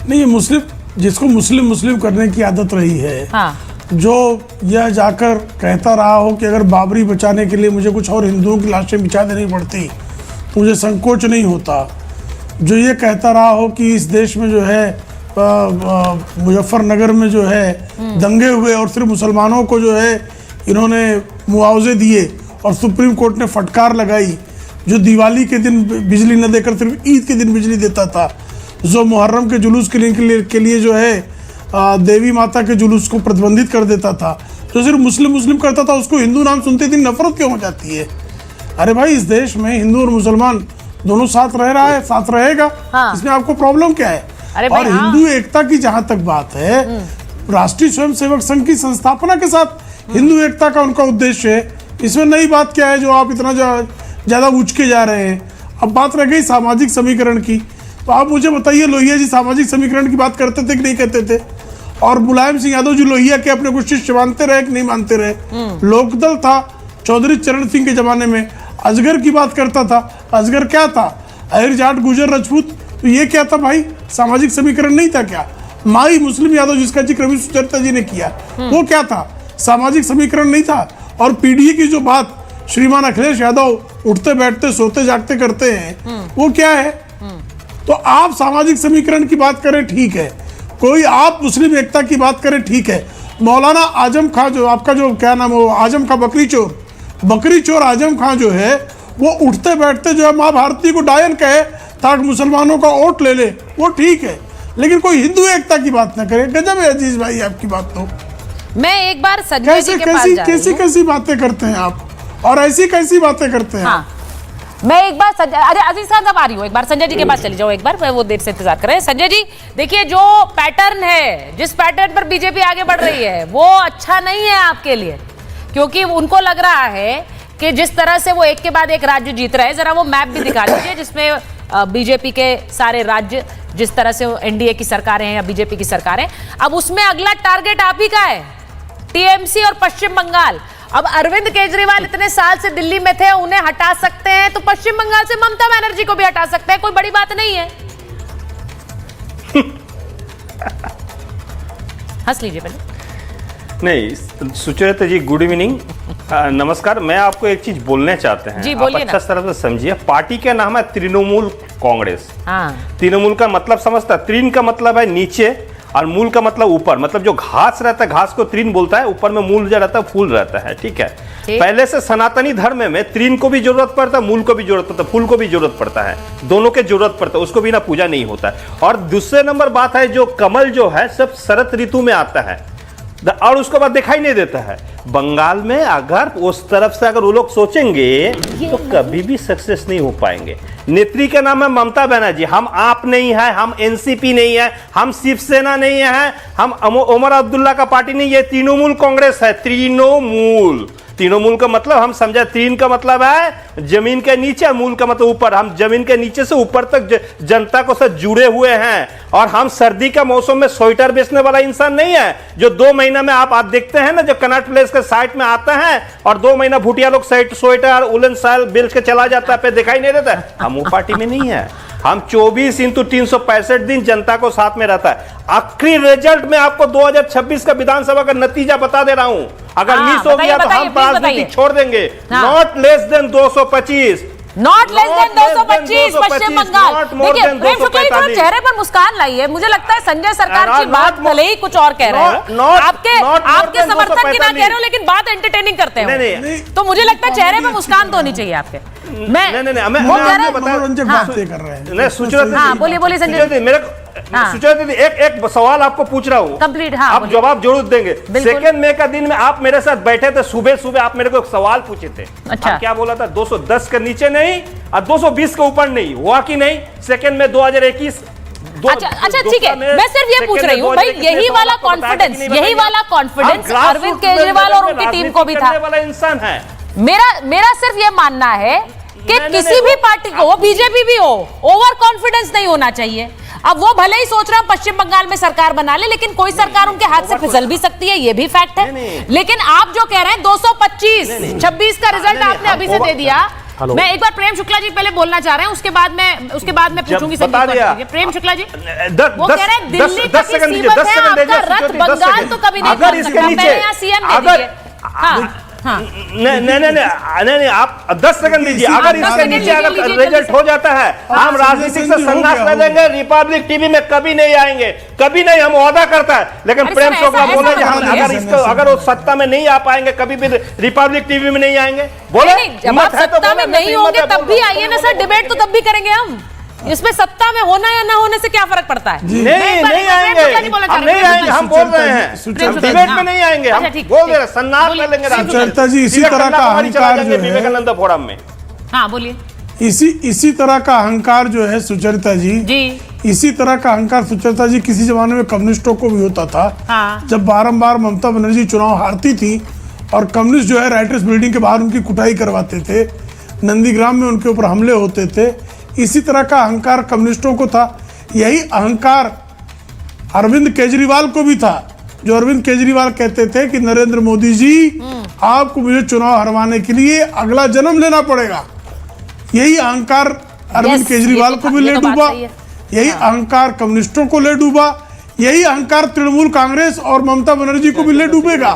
नहीं, ये मुस्लिम, जिसको मुस्लिम मुस्लिम करने की आदत रही है, हाँ। जो यह जाकर कहता रहा हो कि अगर बाबरी बचाने के लिए मुझे कुछ और हिंदुओं की लाशें बिछा देनी पड़ती, मुझे संकोच नहीं होता, जो ये कहता रहा हो कि इस देश में जो है मुजफ्फरनगर में जो है दंगे हुए और सिर्फ मुसलमानों को जो है इन्होंने मुआवजे दिए और सुप्रीम कोर्ट ने फटकार लगाई, जो दिवाली के दिन बिजली न देकर सिर्फ ईद के दिन बिजली देता था, जो मुहर्रम के जुलूस के लिए जो है देवी माता के जुलूस को प्रतिबंधित कर देता था, जो सिर्फ मुस्लिम करता था, उसको हिंदू नाम सुनते दिन नफरत क्यों हो जाती है? अरे भाई, इस देश में हिंदू और मुसलमान दोनों साथ रह रहा है, साथ रहेगा। हाँ। इसमें आपको प्रॉब्लम क्या है? और हिंदू एकता की जहां तक बात है, राष्ट्रीय स्वयंसेवक संघ की संस्थापना के साथ हिंदू एकता का उनका उद्देश्य है। इसमें नई बात क्या है जो आप इतना ज्यादा उचके जा रहे हैं? अब बात रह गई सामाजिक समीकरण की, तो आप मुझे बताइए, लोहिया जी सामाजिक समीकरण की बात करते थे कि नहीं करते थे? और मुलायम सिंह यादव जी लोहिया के अपने कुछ शिष्य मानते रहे कि नहीं मानते रहे? लोकदल था चौधरी चरण सिंह के जमाने में, अजगर की बात करता था। अजगर क्या था? अहिर जाट गुजर राजपूत। तो ये क्या था भाई? सामाजिक समीकरण नहीं था क्या? माई मुस्लिम यादव जिसका जिक्र रवि सुचरिता जी ने किया, वो क्या था? सामाजिक समीकरण नहीं था। और पीडीए की जो बात श्रीमान अखिलेश यादव उठते बैठते सोते जागते करते हैं, वो क्या है? तो आप सामाजिक समीकरण की बात करें ठीक है, कोई आप मुस्लिम एकता की बात करें ठीक है। मौलाना आजम खां, जो आपका जो क्या नाम हो, आजम खां बकरी चोर आजम खां जो है, वो उठते बैठते जो है माँ भारती को डायन कहे ताकि मुसलमानों का वोट ले ले, वो ठीक है, लेकिन कोई हिंदू एकता की बात ना करे। गजब है अजीज भाई आपकी बात। तो मैं एक बार संजय जी के पास जा रही हूं। कैसी बातें करते हैं आप, और ऐसी कैसी बातें करते हैं? हाँ। मैं एक बार अरे अजीज खान साहब आ रही हूँ, एक बार संजय जी के पास चली जाओ, एक बार वो देर से इंतजार कर रहे हैं। संजय जी देखिए, जो पैटर्न है, जिस पैटर्न पर बीजेपी आगे बढ़ रही है, वो अच्छा नहीं है आपके लिए, क्योंकि उनको लग रहा है कि जिस तरह से वो एक के बाद एक राज्य जीत रहे हैं, जरा वो मैप भी दिखा दीजिए जिसमें बीजेपी के सारे राज्य, जिस तरह से एनडीए की सरकारें हैं या बीजेपी की सरकारें, अब उसमें अगला टारगेट आप ही का है, टीएमसी और पश्चिम बंगाल। अब अरविंद केजरीवाल इतने साल से दिल्ली में थे, उन्हें हटा सकते हैं तो पश्चिम बंगाल से ममता बनर्जी को भी हटा सकते हैं, कोई बड़ी बात नहीं है। हंस लीजिए पहले। नहीं, सुचरिता जी गुड इवनिंग, नमस्कार। मैं आपको एक चीज बोलने चाहते हैं, जी, आप अच्छा तरह से समझिए। पार्टी का नाम है तृणमूल कांग्रेस। तृणमूल का मतलब समझता है, तृण का मतलब है नीचे और मूल का मतलब ऊपर, मतलब जो घास रहता है घास को तृण बोलता है, ऊपर में मूल जो रहता है फूल रहता है, ठीक है। पहले से सनातनी धर्म में तृण को भी जरूरत पड़ता है, मूल को भी जरूरत पड़ता है, फूल को भी जरूरत पड़ता है, दोनों के जरूरत पड़ता है, उसको बिना पूजा नहीं होता है। और दूसरे नंबर बात है, जो कमल जो है सब शरद ऋतु में आता है और उसके बाद दिखाई नहीं देता है। बंगाल में अगर उस तरफ से अगर वो लोग सोचेंगे तो कभी भी सक्सेस नहीं हो पाएंगे। नेत्री का नाम है ममता बनर्जी। हम आप नहीं है, हम एनसीपी नहीं है, हम शिवसेना नहीं है, हम उमर अब्दुल्ला का पार्टी नहीं, ये तृणमूल कांग्रेस है, तृणमूल। तृणमूल का मतलब हम समझे, तीन का मतलब है जमीन के नीचे, मूल का मतलब ऊपर। हम जमीन के नीचे से ऊपर तक जनता को साथ जुड़े हुए हैं। और हम सर्दी का मौसम में स्वेटर बेचने वाला इंसान नहीं है जो 2 महीना में आप देखते हैं ना, जो कनॉट प्लेस के साइट में आता है और 2 महीना भूटिया लोग स्वेटर उलन साल बेच के चला जाता है, पे दिखाई नहीं देता। हम वो पार्टी में नहीं है। हम 24x365 दिन जनता को साथ में रहता है। आखिरी रिजल्ट में आपको 2026 का विधानसभा का नतीजा बता दे रहा हूं। अगर मिस हो गया तो हम राजनीति छोड़ देंगे। Not less than 225, not less than 225 पश्चिम बंगाल। देखिए प्रेम शुक्ला जी थोड़ा चेहरे पर मुस्कान लाइए। मुझे लगता है संजय सरकार की बात भले ही कुछ और कह रहे हो, आपके समर्थन की ना कह रहे हो, लेकिन बात एंटरटेनिंग करते हैं। तो मुझे लगता है चेहरे पर मुस्कान तो होनी चाहिए आपके। मनोरंजक बातें कर रहे हैं। हाँ बोलिए संजय जी। सुचेता दीदी, एक सवाल आपको पूछ रहा हूँ, कंप्लीट। आप जवाब जरूर देंगे। सेकंड मे का दिन में आप मेरे साथ बैठे थे, सुबह आप मेरे को एक सवाल पूछे थे। अच्छा। क्या बोला था? 210 के नीचे नहीं और 220 के ऊपर नहीं, हुआ कि नहीं? सेकंड में 2021। अच्छा ठीक है, मैं सिर्फ ये पूछ रही हूँ भाई, यही वाला कॉन्फिडेंस अरविंद केजरीवाल और उनकी टीम को भी था। वाला इंसान है। मेरा सिर्फ ये मानना है कि किसी भी पार्टी को, वो बीजेपी भी हो, ओवर कॉन्फिडेंस नहीं होना चाहिए। अब वो भले ही सोच रहे हैं पश्चिम बंगाल में सरकार बना ले, लेकिन कोई सरकार उनके हाथ से फिसल भी सकती है, ये भी फैक्ट है। लेकिन आप जो कह रहे हैं 225, 26 का रिजल्ट आपने अभी से दे दिया। मैं एक बार प्रेम शुक्ला जी पहले बोलना चाह रहे हैं, उसके बाद मैं पूछूंगी। प्रेम शुक्ला जी वो कह रहे हैं दिल्ली तक ही सीमित है आपका रथ, बंगाल तो कभी नहीं पहुंच सकता। मैं यहाँ सीएम दे दीजिए। नहीं, आप 10 सेकंड दीजिए। अगर इसके नीचे अगर रिजल्ट हो जाता है, हम राजनीतिक से संघर्ष कर देंगे, रिपब्लिक टीवी में कभी नहीं आएंगे, कभी नहीं, हम वादा करता है। लेकिन प्रेम शुक्ला बोले अगर वो सत्ता में नहीं आ पाएंगे, कभी भी रिपब्लिक टीवी में नहीं आएंगे। बोले जब आप सत्ता में नहीं होंगे तब भी आइए ना सर, डिबेट तो तब भी करेंगे हम। इसमें सत्ता में होना या ना होने से क्या फर्क पड़ता है? नहीं आएंगे, हम नहीं आएंगे, हम बोल रहे हैं डिबेट में नहीं आएंगे, हम बोल रहे हैं, सन्नाट कर लेंगे। सुचरिता जी इसी तरह का अहंकार जो है विवेकानंद फोरम में। हाँ बोलिए। इसी तरह का अहंकार जो है सुचरिता जी, इसी तरह का अहंकार सुचरिता जी किसी जमाने में कम्युनिस्टों को भी होता था। हाँ। जब बारंबार ममता बनर्जी चुनाव हारती थी और कम्युनिस्ट जो है राइटर्स बिल्डिंग के बाहर उनकी कुटाई करवाते थे, नंदीग्राम में उनके ऊपर हमले होते थे, इसी तरह का अहंकार कम्युनिस्टों को था। यही अहंकार अरविंद केजरीवाल को भी था, जो अरविंद केजरीवाल कहते थे कि नरेंद्र मोदी जी आपको मुझे चुनाव हरवाने के लिए अगला जन्म लेना पड़ेगा। यही अहंकार अरविंद केजरीवाल को भी ले डूबा, यही अहंकार कम्युनिस्टों को ले डूबा, यही अहंकार तृणमूल कांग्रेस और ममता बनर्जी को भी ले डूबेगा,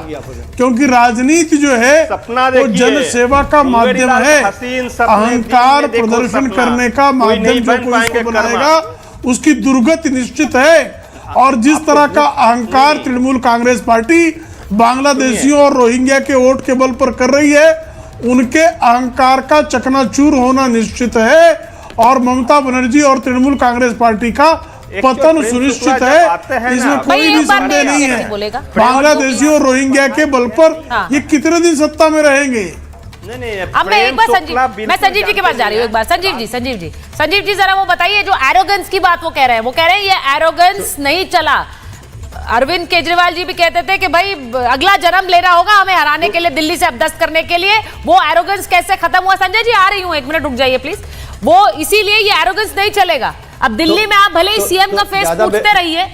क्योंकि राजनीति जो है वो जन सेवा का माध्यम है। अहंकार प्रदर्शन करने का माध्यम जो कोई इसको बनाएगा उसकी दुर्गति निश्चित है। और जिस तरह का अहंकार तृणमूल कांग्रेस पार्टी बांग्लादेशियों और रोहिंग्या के वोट के बल पर कर रही है, उनके अहंकार का चकनाचूर होना निश्चित है। और ममता बनर्जी और तृणमूल कांग्रेस पार्टी का पतन सुनिश्चित है, इसमें कोई भी संदेह नहीं है। बांग्लादेशियों और रोहिंग्या के बल पर ये कितने दिन सत्ता में रहेंगे? अब मैं एक बार संजीव जी के पास जा रही हूँ। एक बार संजीव जी जरा वो बताइए, जो एरोगेंस की बात वो कह रहे हैं, वो कह रहे हैं ये एरोगेंस नहीं चला। अरविंद केजरीवाल जी भी कहते थे कि भाई अगला जन्म लेना होगा हमें हराने के लिए, दिल्ली से अपदस्त करने के लिए। वो एरोगेंस कैसे खत्म हुआ? संजय जी आ रही हूँ, 1 मिनट रुक जाइए प्लीज। वो इसीलिए ये एरोगेंस नहीं चलेगा। अब दिल्ली में आप भले ही सीएम का फेस पूछते रहिए,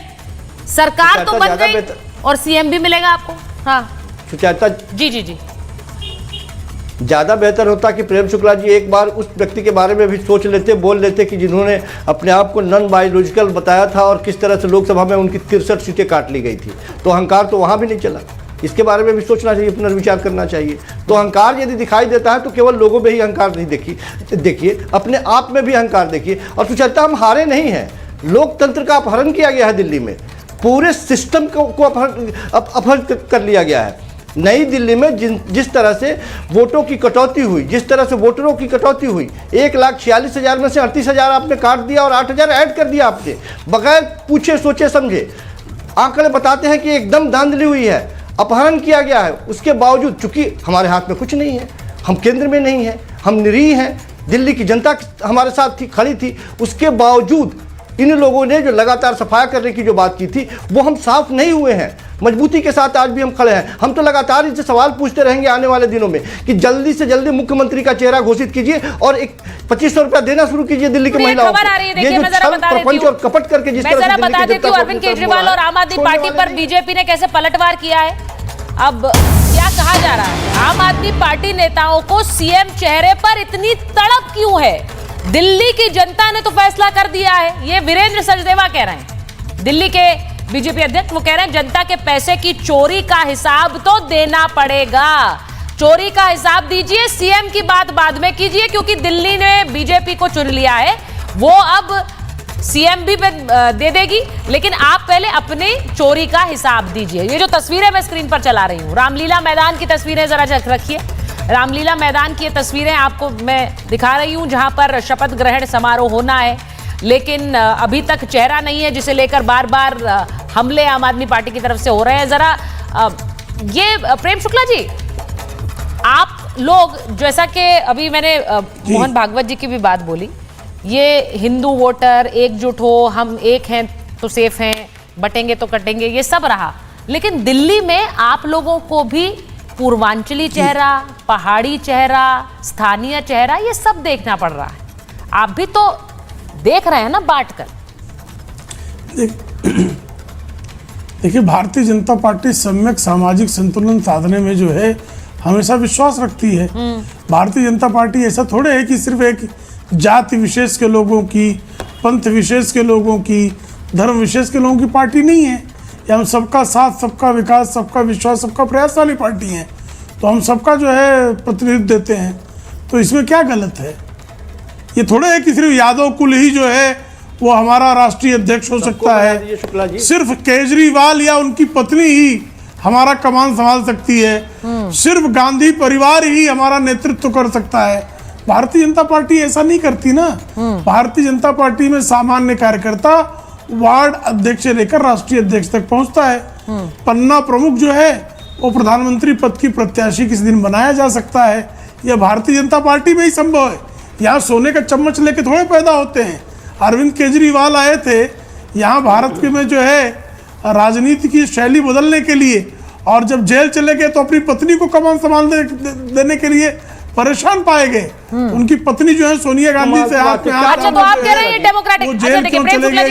सरकार तो बन गई और सीएम भी मिलेगा आपको। हाँ जी ज्यादा बेहतर होता कि प्रेम शुक्ला जी एक बार उस व्यक्ति के बारे में भी सोच लेते, बोल लेते कि जिन्होंने अपने आप को नॉन बायोलॉजिकल बताया था और किस तरह से लोकसभा में उनकी 63 सीटें काट ली गई थी। तो अहंकार तो वहां भी नहीं चला, इसके बारे में भी सोचना चाहिए, पुनर्विचार करना चाहिए। तो अहंकार यदि दिखाई देता है तो केवल लोगों में ही अहंकार नहीं देखिए, अपने आप में भी अहंकार देखिए। और सुचरिता, हम हारे नहीं हैं, लोकतंत्र का अपहरण किया गया है दिल्ली में, पूरे सिस्टम को अपहरण कर लिया गया है। नई दिल्ली में जिस तरह से वोटों की कटौती हुई, जिस तरह से वोटरों की कटौती हुई, 1,46,000 में से 38,000 आपने काट दिया और 8,000 ऐड कर दिया आपने, बगैर पूछे सोचे समझे। आंकड़े बताते हैं कि एकदम धांधली हुई है, अपहरण किया गया है। उसके बावजूद, चूंकि हमारे हाथ में कुछ नहीं है, हम केंद्र में नहीं हैं, हम निरीह हैं, दिल्ली की जनता हमारे साथ थी, खड़ी थी, उसके बावजूद इन लोगों ने जो लगातार सफाया करने की जो बात की थी वो हम साफ नहीं हुए हैं। मजबूती के साथ आज भी हम खड़े हैं। हम तो लगातार इनसे सवाल पूछते रहेंगे आने वाले दिनों में कि जल्दी से जल्दी मुख्यमंत्री का चेहरा घोषित कीजिए और एक 2500 रुपया देना शुरू कीजिए दिल्ली की महिलाओं को। ये जो छल प्रपंच और कपट करके जिस तरह से बता देती हूँ अरविंद केजरीवाल और आम आदमी पार्टी पर बीजेपी ने कैसे पलटवार किया है। अब क्या कहा जा रहा है, आम आदमी पार्टी नेताओं को सीएम चेहरे पर इतनी तड़प क्यों है? दिल्ली की जनता ने तो फैसला कर दिया है, ये वीरेंद्र सचदेवा कह रहे हैं, दिल्ली के बीजेपी अध्यक्ष। वो कह रहे हैं जनता के पैसे की चोरी का हिसाब तो देना पड़ेगा, चोरी का हिसाब दीजिए, सीएम की बात बाद में कीजिए, क्योंकि दिल्ली ने बीजेपी को चुन लिया है, वो अब सीएम भी दे देगी, लेकिन आप पहले अपनी चोरी का हिसाब दीजिए। ये जो तस्वीरें मैं स्क्रीन पर चला रही हूँ, रामलीला मैदान की तस्वीरें जरा रखिए। रामलीला मैदान की ये तस्वीरें आपको मैं दिखा रही हूं, जहां पर शपथ ग्रहण समारोह होना है, लेकिन अभी तक चेहरा नहीं है, जिसे लेकर बार बार हमले आम आदमी पार्टी की तरफ से हो रहे हैं। जरा ये प्रेम शुक्ला जी, आप लोग जैसा कि अभी मैंने मोहन भागवत जी की भी बात बोली, ये हिंदू वोटर एकजुट हो, हम एक हैं तो सेफ हैं, बटेंगे तो कटेंगे, ये सब रहा, लेकिन दिल्ली में आप लोगों को भी पूर्वांचली चेहरा, पहाड़ी चेहरा, स्थानीय चेहरा, ये सब देखना पड़ रहा है। आप भी तो देख रहे हैं ना बांटकर। देखिए, भारतीय जनता पार्टी सम्यक सामाजिक संतुलन साधने में जो है हमेशा विश्वास रखती है। भारतीय जनता पार्टी ऐसा थोड़े है कि सिर्फ एक जाति विशेष के लोगों की, पंथ विशेष के लोगों की, धर्म विशेष के लोगों की पार्टी नहीं है। हम सबका साथ, सबका विकास, सबका विश्वास, सबका प्रयास वाली पार्टी है, तो हम सबका जो है प्रतिनिधित्व देते हैं, तो इसमें क्या गलत है? ये थोड़े है कि सिर्फ यादव कुल ही जो है वो हमारा राष्ट्रीय अध्यक्ष हो सकता है, सिर्फ केजरीवाल या उनकी पत्नी ही हमारा कमान संभाल सकती है, सिर्फ गांधी परिवार ही हमारा नेतृत्व कर सकता है। भारतीय जनता पार्टी ऐसा नहीं करती ना। भारतीय जनता पार्टी में सामान्य कार्यकर्ता वार्ड अध्यक्ष से लेकर राष्ट्रीय अध्यक्ष तक पहुंचता है। पन्ना प्रमुख जो है वो प्रधानमंत्री पद की प्रत्याशी किसी दिन बनाया जा सकता है। यह भारतीय जनता पार्टी में ही संभव है। यहाँ सोने का चम्मच लेके थोड़े पैदा होते हैं। अरविंद केजरीवाल आए थे यहाँ भारत के में जो है राजनीति की शैली बदलने के लिए, और जब जेल चले गए तो अपनी पत्नी को कमान संभाल देने के लिए परेशान पाए गए। उनकी पत्नी जो है सोनिया गांधी से हाथ में हाथ, तो आप कह रहे हैं डेमोक्रेटिक, वो जेल क्यों चले गए,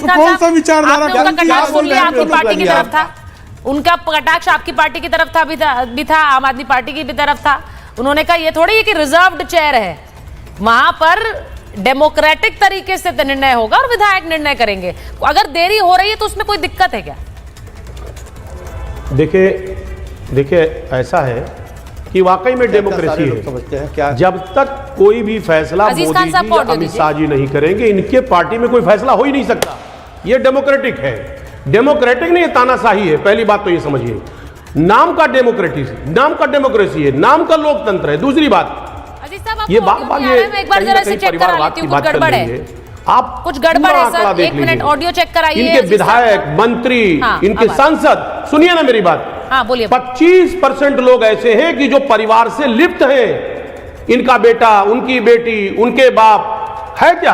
कौन सा विचारधारा आपकी पार्टी की तरफ था, उनका कटाक्ष आपकी पार्टी की तरफ था, भी था आम आदमी पार्टी की भी तरफ था। उन्होंने कहा ये थोड़ी है कि रिजर्व्ड चेयर है, वहां पर डेमोक्रेटिक तरीके से निर्णय होगा और विधायक निर्णय करेंगे। अगर देरी हो रही है तो उसमें कोई दिक्कत है क्या? देखिए ऐसा है कि वाकई में डेमोक्रेसी है। समझते हैं क्या जब तक कोई भी फैसला मोदी जी या अमित शाह जी नहीं करेंगे, इनके पार्टी में कोई फैसला हो ही नहीं सकता। ये डेमोक्रेटिक है। डेमोक्रेटिक नहीं, तानाशाही है। पहली बात तो ये समझिए, नाम का डेमोक्रेसी है, नाम का लोकतंत्र है। दूसरी बात, ये बात ये एक बार जरा से चेक करा लेती हूँ, कुछ गड़बड़ है, आप कुछ गड़बड़ है सर, एक मिनट ऑडियो चेक कराइए। इनके विधायक, मंत्री, इनके सांसद, सुनिए ना मेरी बात। हाँ बोलिए। 25% लोग ऐसे हैं कि जो परिवार से लिप्त हैं। इनका बेटा, उनकी बेटी, उनके बाप है क्या?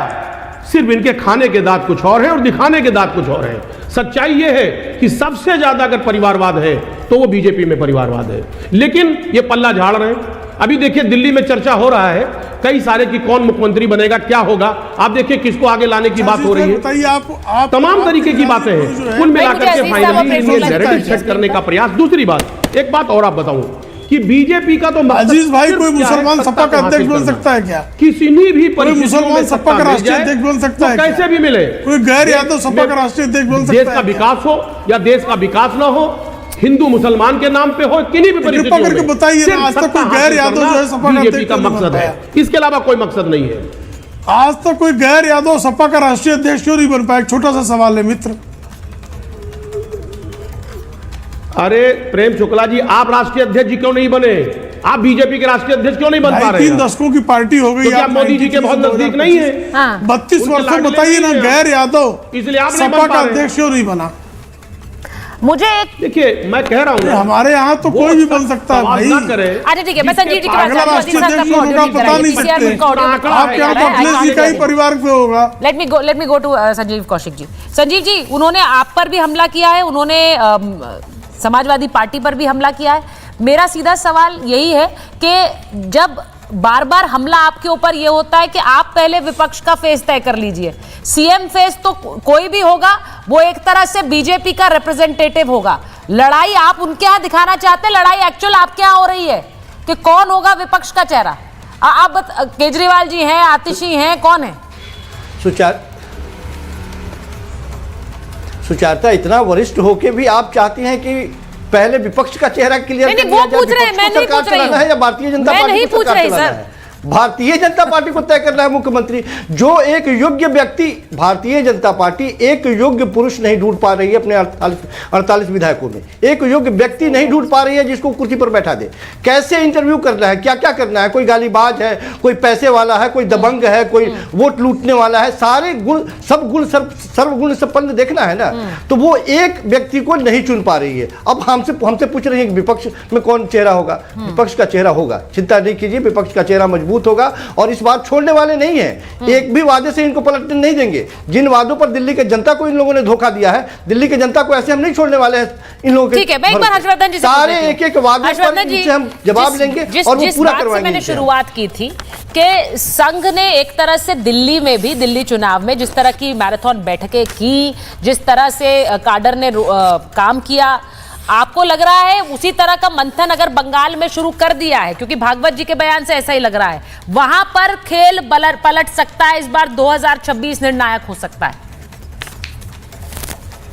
सिर्फ इनके खाने के दांत कुछ और है और दिखाने के दांत कुछ और है। सच्चाई यह है कि सबसे ज्यादा अगर परिवारवाद है तो वो बीजेपी में परिवारवाद है, लेकिन ये पल्ला झाड़ रहे हैं। अभी देखिए दिल्ली में चर्चा हो रहा है कई सारे कि कौन मुख्यमंत्री बनेगा, क्या होगा। आप देखिए किसको आगे लाने की बात हो रही है, आप तमाम तरीके की बातें हैं। कुल मिलाकर के फाइनली नैरेटिव सेट करने का प्रयास। दूसरी बात, एक बात और आप बताऊं कि बीजेपी का तो अजीज भाई, कोई मुसलमान सपा का अध्यक्ष बन सकता है क्या? किसी ने भी मुसलमान सपा का राष्ट्रीय अध्यक्ष बन सकता है? कैसे भी मिले। कोई गैर यादव सपा का राष्ट्रीय अध्यक्ष बन सकता है? देश का विकास हो या देश का विकास ना हो, हिंदू मुसलमान के नाम पे हो, किन्हीं भी परिस्थितियों में, करके बताइए ना, आज तक कोई गैर यादव जो है सपा का बीजेपी का मकसद है, इसके अलावा कोई मकसद नहीं है। आज तक कोई गैर यादव सपा का राष्ट्रीय अध्यक्ष क्यों नहीं बन पाया? एक छोटा सा सवाल है मित्र। अरे प्रेम शुक्ला जी, आप राष्ट्रीय अध्यक्ष क्यों नहीं बने? आप बीजेपी के राष्ट्रीय अध्यक्ष क्यों नहीं बन पा रहे? 3 दशकों की पार्टी हो गई, तो क्या मोदी जी के बहुत नजदीक नहीं है? 32 वर्षों बताइए ना, गैर यादव इसलिए आप सपा का अध्यक्ष क्यों नहीं बना? मुझे एक देखिए मैं कह रहा हूँ हमारे यहाँ तो कोई भी बन सकता है भाई। अच्छा ठीक है, मैं संजीव जी की बात राष्ट्रीय अध्यक्ष होगा पता नहीं सकते, आपके यहाँ तो अखिलेश जी का ही परिवार पे होगा। Let me go to Sanjeev Kaushik ji. Sanjeev ji, उन्होंने आप पर भी हमला किया है, उन्होंने समाजवादी पार्टी पर भी हमला किया है। मेरा सीधा सवाल यही है कि जब बार बार हमला आपके ऊपर ये होता है कि आप पहले विपक्ष का फेस तय कर लीजिए। सीएम फेस तो कोई भी होगा, वो एक तरह से बीजेपी का रिप्रेजेंटेटिव होगा। लड़ाई आप उनके यहां दिखाना चाहते हैं, लड़ाई एक्चुअल आपके यहां हो रही है कि कौन होगा विपक्ष का चेहरा। आप केजरीवाल जी हैं, आतिशी हैं, कौन है? सुचारता इतना वरिष्ठ होके भी आप चाहती हैं कि पहले विपक्ष का चेहरा क्लियर कर दिया जाए। पूछ रहे हैं, मैं नहीं पूछ रही हूं। है या भारतीय जनता पार्टी को सरकार चलाना है? भारतीय जनता पार्टी को तय करना है मुख्यमंत्री। जो एक योग्य व्यक्ति, भारतीय जनता पार्टी एक योग्य पुरुष नहीं ढूंढ पा रही है अपने 48 विधायकों में, एक योग्य व्यक्ति नहीं ढूंढ पा रही है जिसको कुर्सी पर बैठा दे। कैसे इंटरव्यू करना है, क्या क्या करना है? कोई गालीबाज है, कोई पैसे वाला है, कोई दबंग है, कोई वोट लूटने वाला है, सारे गुण सर्वगुण संपन्न देखना है ना। तो वो एक व्यक्ति को नहीं चुन पा रही है। अब हमसे पूछ रही है कि विपक्ष में कौन चेहरा होगा? विपक्ष का चेहरा होगा, चिंता नहीं कीजिए, विपक्ष का चेहरा मजबूत होगा और इस बार छोड़ने वाले नहीं हैं। एक भी वादे से इनको पलटने नहीं देंगे। जिन वादों पर दिल्ली के जनता को इन लोगों ने धोखा दिया है, दिल्ली के जनता को ऐसे हम नहीं छोड़ने वाले हैं इन लोगों के। ठीक है, मैं एक बार हर्षवर्धन जी से सारे एक वादों पर इनसे हम जवाब लेंगे और वो पूरा करवाएंगे। मैंने शुरुआत की थी कि संघ ने एक तरह से दिल्ली में भी, दिल्ली चुनाव में जिस तरह की मैराथन बैठकें की, जिस तरह से काडर ने काम किया, आपको लग रहा है उसी तरह का मंथन अगर बंगाल में शुरू कर दिया है? क्योंकि भागवत जी के बयान से ऐसा ही लग रहा है, वहां पर खेल पलट सकता है। इस बार 2026 निर्णायक हो सकता है।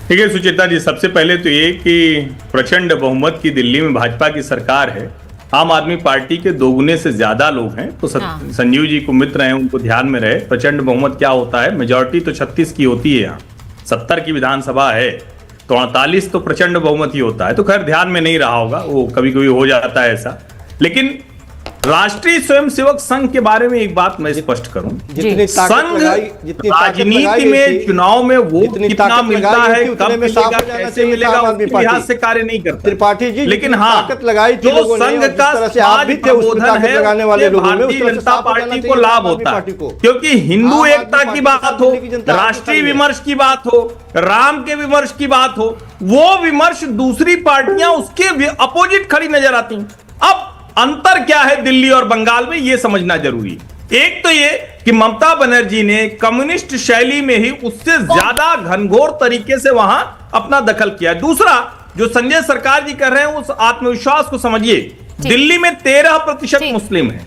ठीक है सुचेता जी, सबसे पहले तो ये कि प्रचंड बहुमत की दिल्ली में भाजपा की सरकार है। आम आदमी पार्टी के दोगुने से ज्यादा लोग हैं। तो संजीव जी को मित्र हैं, उनको ध्यान में रहे प्रचंड बहुमत क्या होता है। मेजोरिटी तो 36 की होती है, यहाँ 70 की विधानसभा है, तो 48 तो प्रचंड बहुमत ही होता है। तो खैर ध्यान में नहीं रहा होगा, वो कभी कभी हो जाता है ऐसा। लेकिन राष्ट्रीय स्वयंसेवक संघ के बारे में एक बात मैं स्पष्ट करूं, संघ राजनीति में चुनाव में वोट कितना मिलता है, कब मिलेगा, कैसे मिलेगा, उसके लिहाज से कार्य नहीं करता त्रिपाठी जी। लेकिन हाँ, जो संघ का प्रबोधन है भारतीय जनता पार्टी को लाभ होता है, क्योंकि हिंदू एकता की बात हो, राष्ट्रीय विमर्श की बात हो, राम के विमर्श की बात हो, वो विमर्श दूसरी पार्टियां उसके अपोजिट खड़ी नजर आती हैं। अब अंतर क्या है दिल्ली और बंगाल में, यह समझना जरूरी है। एक तो ये कि ममता बनर्जी ने कम्युनिस्ट शैली में ही उससे ज्यादा घनघोर तरीके से वहां अपना दखल किया। दूसरा, जो संजय सरकार जी कर रहे हैं उस आत्मविश्वास को समझिए। दिल्ली में 13% मुस्लिम है,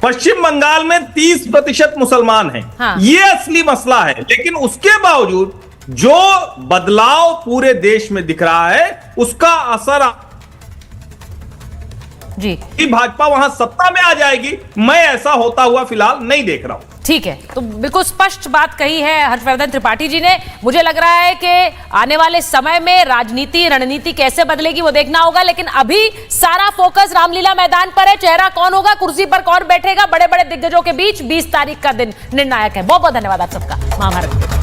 पश्चिम बंगाल में 30% मुसलमान हैं। हाँ। ये असली मसला है। लेकिन उसके बावजूद जो बदलाव पूरे देश में दिख रहा है, उसका असर जी भाजपा वहां सत्ता में आ जाएगी, मैं ऐसा होता हुआ फिलहाल नहीं देख रहा हूं। ठीक है, तो बिल्कुल स्पष्ट बात कही है हर्षवर्धन त्रिपाठी जी ने। मुझे लग रहा है कि आने वाले समय में राजनीति रणनीति कैसे बदलेगी वो देखना होगा। लेकिन अभी सारा फोकस रामलीला मैदान पर है। चेहरा कौन होगा, कुर्सी पर कौन बैठेगा, बड़े बड़े दिग्गजों के बीच 20 तारीख का दिन निर्णायक है। बहुत बहुत धन्यवाद आप सबका। महाभारत।